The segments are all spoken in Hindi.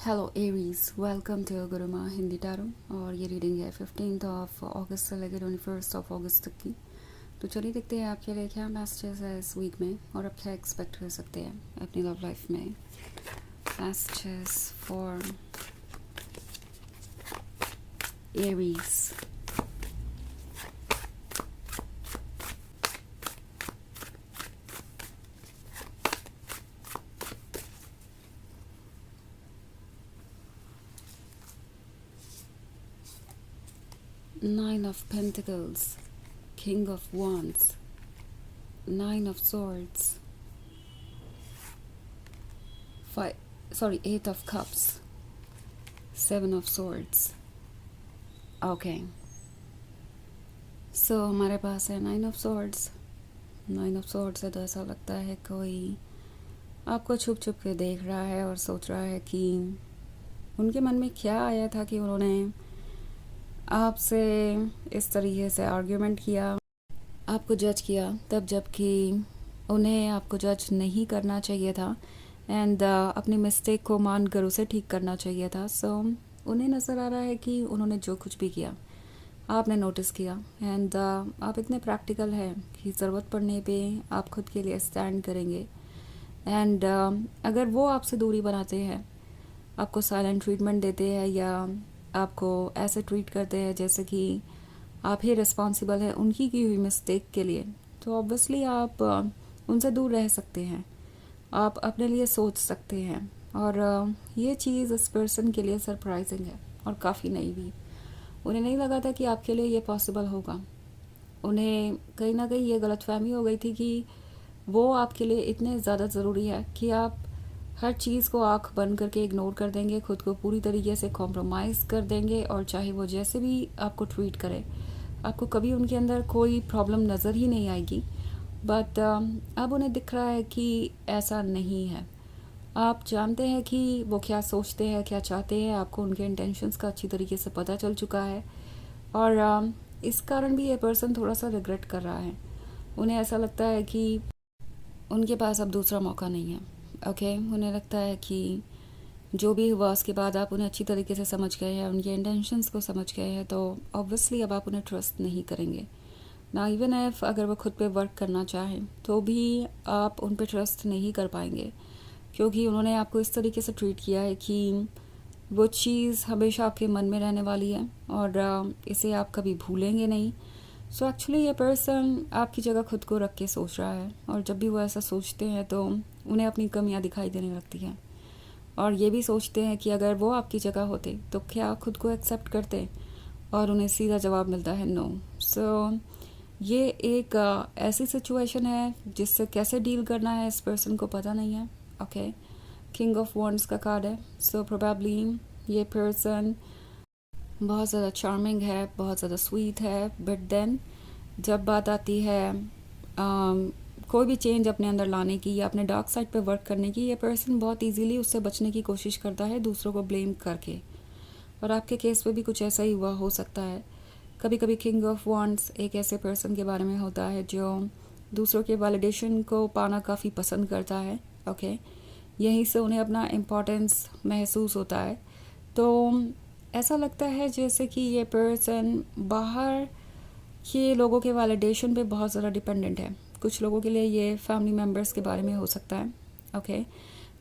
Hello Aries, welcome to Guruma Hindi tarot. और ये रीडिंग है 15 अगस्त से लेकर 21 अगस्त तक की। तो चलिए देखते हैं आपके लिए क्या मैसेजेस है इस वीक में और आप क्या एक्सपेक्ट कर सकते हैं अपनी लव लाइफ में। Messages for Aries. 9 of Pentacles, King of Wands, 9 of Swords, 8 of Cups, 7 of Swords। Okay, सो हमारे पास है 9 ऑफ सॉर्ड्स। 9 ऑफ सॉर्ड्स से तो ऐसा लगता है कोई आपको छुप छुप के देख रहा है और सोच रहा है कि उनके मन में क्या आया था कि उन्होंने आपसे इस तरीके से आर्ग्यूमेंट किया, आपको जज किया, तब जबकि उन्हें आपको जज नहीं करना चाहिए था एंड अपनी मिस्टेक को मान कर उसे ठीक करना चाहिए था। सो उन्हें नज़र आ रहा है कि उन्होंने जो कुछ भी किया आपने नोटिस किया एंड आप इतने प्रैक्टिकल हैं कि ज़रूरत पड़ने पे आप खुद के लिए स्टैंड करेंगे एंड अगर वो आपसे दूरी बनाते हैं, आपको साइलेंट ट्रीटमेंट देते हैं या आपको ऐसे ट्रीट करते हैं जैसे कि आप ही रिस्पॉन्सिबल हैं उनकी की हुई मिस्टेक के लिए, तो ऑब्वियसली आप उनसे दूर रह सकते हैं, आप अपने लिए सोच सकते हैं। और ये चीज़ इस पर्सन के लिए सरप्राइजिंग है और काफ़ी नई भी। उन्हें नहीं लगा था कि आपके लिए ये पॉसिबल होगा। उन्हें कहीं ना कहीं ये गलतफहमी हो गई थी कि वो आपके लिए इतने ज़्यादा ज़रूरी है कि आप हर चीज़ को आंख बंद करके इग्नोर कर देंगे, खुद को पूरी तरीके से कॉम्प्रोमाइज़ कर देंगे और चाहे वो जैसे भी आपको ट्रीट करे, आपको कभी उनके अंदर कोई प्रॉब्लम नज़र ही नहीं आएगी। बट अब उन्हें दिख रहा है कि ऐसा नहीं है। आप जानते हैं कि वो क्या सोचते हैं, क्या चाहते हैं, आपको उनके इंटेंशंस का अच्छी तरीके से पता चल चुका है और इस कारण भी ये पर्सन थोड़ा सा रिग्रेट कर रहा है। उन्हें ऐसा लगता है कि उनके पास अब दूसरा मौका नहीं है। ओके, उन्हें लगता है कि जो भी हुआ उसके बाद आप उन्हें अच्छी तरीके से समझ गए हैं, उनके इंटेंशंस को समझ गए हैं, तो ऑब्वियसली अब आप उन्हें ट्रस्ट नहीं करेंगे ना। इवन एफ अगर वो खुद पे वर्क करना चाहें तो भी आप उन पे ट्रस्ट नहीं कर पाएंगे, क्योंकि उन्होंने आपको इस तरीके से ट्रीट किया है कि वो चीज़ हमेशा आपके मन में रहने वाली है और इसे आप कभी भूलेंगे नहीं। सो एक्चुअली ये पर्सन आपकी जगह खुद को रख के सोच रहा है और जब भी वो ऐसा सोचते हैं तो उन्हें अपनी कमियां दिखाई देने लगती हैं और ये भी सोचते हैं कि अगर वो आपकी जगह होते तो क्या खुद को एक्सेप्ट करते, और उन्हें सीधा जवाब मिलता है नो। सो ये एक ऐसी सिचुएशन है जिससे कैसे डील करना है इस पर्सन को पता नहीं है। ओके, किंग ऑफ वॉन्ड्स का कार्ड है। सो प्रोबेबली ये पर्सन बहुत ज़्यादा चार्मिंग है, बहुत ज़्यादा स्वीट है, बट देन जब बात आती है कोई भी चेंज अपने अंदर लाने की या अपने डार्क साइड पे वर्क करने की, ये पर्सन बहुत इजीली उससे बचने की कोशिश करता है दूसरों को ब्लेम करके। और आपके केस पे भी कुछ ऐसा ही हुआ हो सकता है। कभी कभी किंग ऑफ वॉन्ड्स एक ऐसे पर्सन के बारे में होता है जो दूसरों के वैलिडेशन को पाना काफ़ी पसंद करता है। ओके, यहीं से उन्हें अपना इम्पोर्टेंस महसूस होता है। तो ऐसा लगता है जैसे कि ये पर्सन बाहर के लोगों के वैलिडेशन पे बहुत ज़्यादा डिपेंडेंट है। कुछ लोगों के लिए ये फैमिली मेम्बर्स के बारे में हो सकता है। ओके,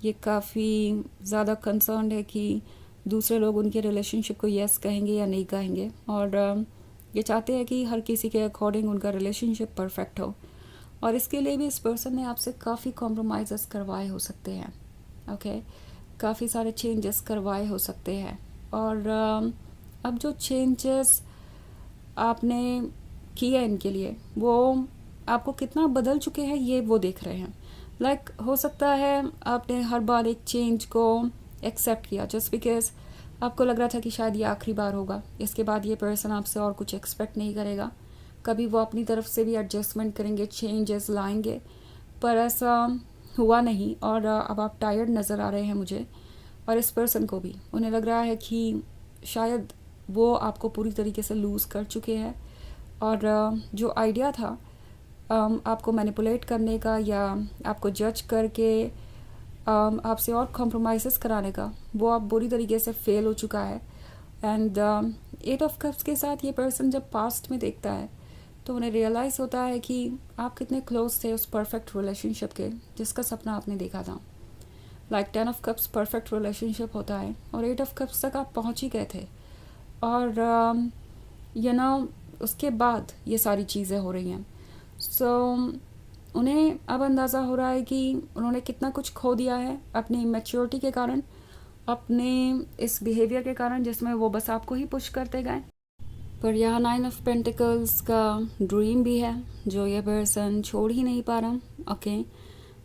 ये काफ़ी ज़्यादा कंसर्न्ड है कि दूसरे लोग उनके रिलेशनशिप को यस कहेंगे या नहीं कहेंगे, और ये चाहते हैं कि हर किसी के अकॉर्डिंग उनका रिलेशनशिप परफेक्ट हो, और इसके लिए भी इस पर्सन ने आपसे काफ़ी कॉम्प्रोमाइज़ करवाए हो सकते हैं। ओके, काफ़ी सारे चेंजेस करवाए हो सकते हैं, और अब जो चेंजेस आपने किए इनके लिए वो आपको कितना बदल चुके हैं ये वो देख रहे हैं। लाइक हो सकता है आपने हर बार एक चेंज को एक्सेप्ट किया जस्ट बिकॉज आपको लग रहा था कि शायद ये आखिरी बार होगा, इसके बाद ये पर्सन आपसे और कुछ एक्सपेक्ट नहीं करेगा, कभी वो अपनी तरफ से भी एडजस्टमेंट करेंगे, चेंजेस लाएंगे, पर ऐसा हुआ नहीं और अब आप टायर्ड नज़र आ रहे हैं मुझे। और इस पर्सन को भी उन्हें लग रहा है कि शायद वो आपको पूरी तरीके से लूज़ कर चुके हैं, और जो आइडिया था आपको मैनिपुलेट करने का या आपको जज करके आपसे और कॉम्प्रोमाइज़ कराने का, वो आप बुरी तरीके से फेल हो चुका है। एंड 8 ऑफ कप्स के साथ ये पर्सन जब पास्ट में देखता है तो उन्हें रियलाइज़ होता है कि आप कितने क्लोज थे उस परफेक्ट रिलेशनशिप के जिसका सपना आपने देखा था। Like 10 of cups perfect relationship होता है और 8 ऑफ कप्स तक आप पहुंच ही गए थे। और यू नो उसके बाद ये सारी चीज़ें हो रही हैं। सो उन्हें अब अंदाज़ा हो रहा है कि उन्होंने कितना कुछ खो दिया है अपनी मैच्योरिटी के कारण, अपने इस बिहेवियर के कारण जिसमें वो बस आपको ही पुश करते गए। पर यहाँ 9 ऑफ पेंटिकल्स का ड्रीम भी है जो ये पर्सन छोड़ ही नहीं पा रहा। ओके,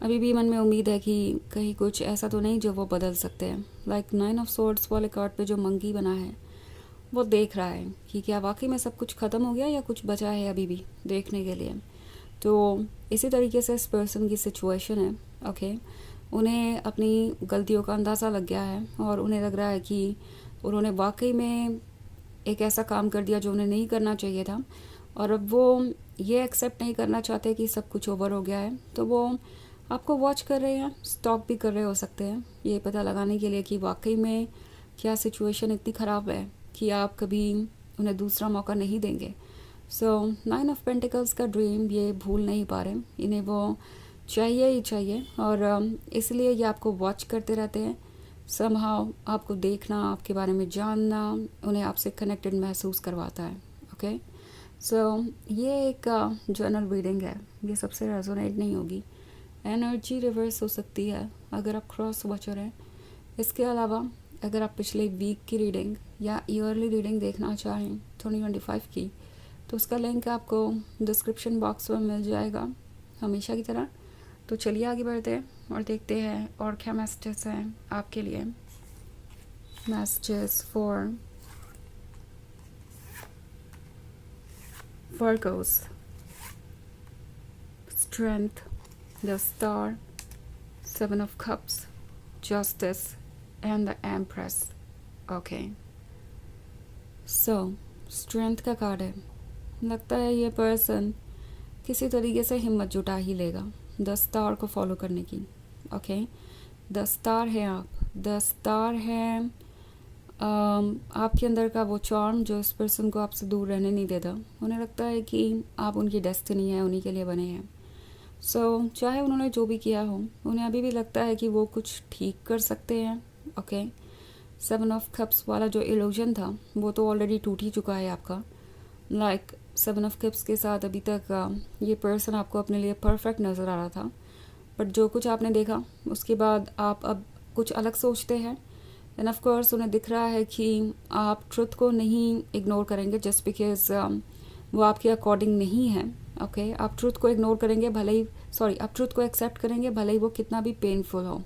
अभी भी मन में उम्मीद है कि कहीं कुछ ऐसा तो नहीं जो वो बदल सकते हैं। लाइक 9 ऑफ सोर्ड्स वाले कार्ड पे जो मंकी बना है वो देख रहा है कि क्या वाकई में सब कुछ ख़त्म हो गया या कुछ बचा है अभी भी देखने के लिए। तो इसी तरीके से इस पर्सन की सिचुएशन है। ओके, उन्हें अपनी गलतियों का अंदाज़ा लग गया है और उन्हें लग रहा है कि उन्होंने वाकई में एक ऐसा काम कर दिया जो उन्हें नहीं करना चाहिए था। और अब वो ये एक्सेप्ट नहीं करना चाहते कि सब कुछ ओवर हो गया है। तो वो आपको वॉच कर रहे हैं, स्टॉक भी कर रहे हो सकते हैं, ये पता लगाने के लिए कि वाकई में क्या सिचुएशन इतनी ख़राब है कि आप कभी उन्हें दूसरा मौका नहीं देंगे। सो 9 ऑफ पेंटिकल्स का ड्रीम ये भूल नहीं पा रहे, इन्हें वो चाहिए ही चाहिए। और इसलिए ये आपको वॉच करते रहते हैं। समहाउ आपको देखना, आपके बारे में जानना उन्हें आपसे कनेक्टेड महसूस करवाता है। ओके, सो ये एक जर्नल रीडिंग है, ये सबसे रेजोनेट नहीं होगी। एनर्जी रिवर्स हो सकती है अगर आप क्रॉस वॉचर हैं। इसके अलावा अगर आप पिछले वीक की रीडिंग या ईयरली रीडिंग देखना चाहें 2025 की, तो उसका लिंक आपको डिस्क्रिप्शन बॉक्स में मिल जाएगा हमेशा की तरह। तो चलिए आगे बढ़ते हैं और देखते हैं और क्या मैसेजेस हैं आपके लिए। Messages for Virgo's, strength, the star, 7 of cups, justice and the empress. Okay, so strength का कार्ड है। लगता है ये पर्सन किसी तरीके से हिम्मत जुटा ही लेगा 10 स्टार को फॉलो करने की। ओके, 10 स्टार है आप, 10 स्टार है आपके अंदर का वो चार्म जो इस पर्सन को आपसे दूर रहने नहीं देता। उन्हें लगता है कि आप उनकी डेस्टिनी है, उन्हीं के लिए बने हैं। सो चाहे उन्होंने जो भी किया हो, उन्हें अभी भी लगता है कि वो कुछ ठीक कर सकते हैं। ओके, 7 ऑफ कप्स वाला जो इल्यूजन था वो तो ऑलरेडी टूट ही चुका है आपका। लाइक 7 ऑफ कप्स के साथ अभी तक ये पर्सन आपको अपने लिए परफेक्ट नज़र आ रहा था, बट जो कुछ आपने देखा उसके बाद आप अब कुछ अलग सोचते हैं। एंड ऑफ कोर्स उन्हें दिख रहा है कि आप ट्रुथ को नहीं इग्नोर करेंगे जस्ट बिकॉज वो आपके अकॉर्डिंग नहीं है। ओके, आप ट्रुथ को इग्नोर करेंगे भले ही, सॉरी, आप ट्रुथ को एक्सेप्ट करेंगे भले ही वो कितना भी पेनफुल हो।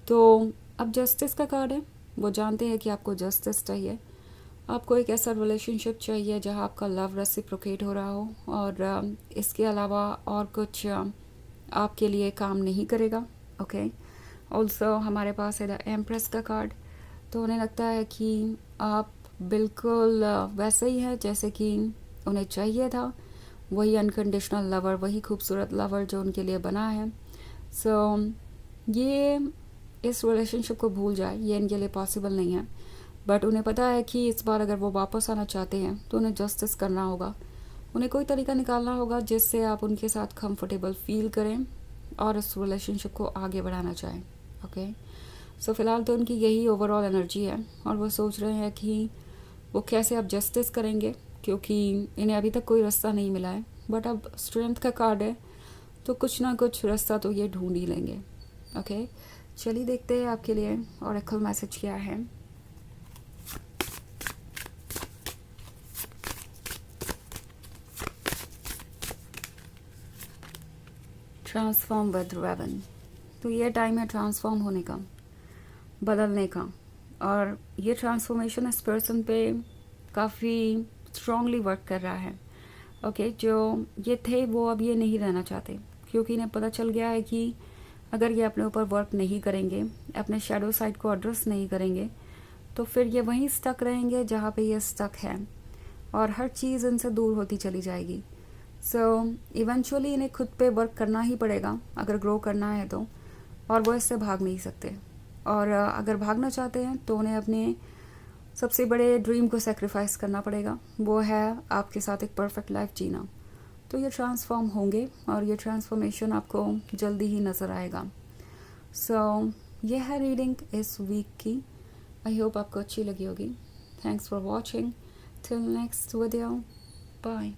तो अब जस्टिस का कार्ड है, वो जानते हैं कि आपको जस्टिस चाहिए, आपको एक ऐसा रिलेशनशिप चाहिए जहां आपका लव रेसिप्रोकेट हो रहा हो और इसके अलावा और कुछ आपके लिए काम नहीं करेगा। ओके, ऑल्सो हमारे पास है द एम्प्रेस का कार्ड। तो उन्हें लगता है कि आप बिल्कुल वैसे ही हैं जैसे कि उन्हें चाहिए था, वही अनकंडीशनल लवर, वही खूबसूरत लवर जो उनके लिए बना है। सो ये इस रिलेशनशिप को भूल जाए ये इनके लिए पॉसिबल नहीं है, बट उन्हें पता है कि इस बार अगर वो वापस आना चाहते हैं तो उन्हें जस्टिस करना होगा, उन्हें कोई तरीका निकालना होगा जिससे आप उनके साथ कंफर्टेबल फील करें और इस रिलेशनशिप को आगे बढ़ाना चाहें। ओके, सो फिलहाल तो उनकी यही ओवरऑल एनर्जी है और वो सोच रहे हैं कि वो कैसे अब जस्टिस करेंगे, क्योंकि इन्हें अभी तक कोई रास्ता नहीं मिला है। बट अब स्ट्रेंथ का कार्ड है तो कुछ ना कुछ रास्ता तो ये ढूंढ ही लेंगे। ओके, चलिए देखते हैं आपके लिए ऑरेकल मैसेज क्या है। ट्रांसफॉर्म विद रेवन। तो ये टाइम है ट्रांसफॉर्म होने का, बदलने का, और ये ट्रांसफॉर्मेशन इस पर्सन पे काफ़ी स्ट्रांगली वर्क कर रहा है। ओके, जो ये थे वो अब ये नहीं रहना चाहते, क्योंकि इन्हें पता चल गया है कि अगर ये अपने ऊपर वर्क नहीं करेंगे, अपने शैडो साइड को एड्रेस नहीं करेंगे, तो फिर ये वहीं स्टक रहेंगे जहाँ पे ये स्टक है और हर चीज़ इनसे दूर होती चली जाएगी। सो इवेंचुअली इन्हें खुद पे वर्क करना ही पड़ेगा अगर ग्रो करना है तो। और वो इससे भाग नहीं सकते। और अगर भागना चाहते हैं तो उन्हें अपने सबसे बड़े ड्रीम को सेक्रीफाइस करना पड़ेगा, वो है आपके साथ एक परफेक्ट लाइफ जीना। तो ये ट्रांसफॉर्म होंगे और ये ट्रांसफॉर्मेशन आपको जल्दी ही नज़र आएगा। सो ये है रीडिंग इस वीक की। आई होप आपको अच्छी लगी होगी। Thanks for watching. Till next video, bye.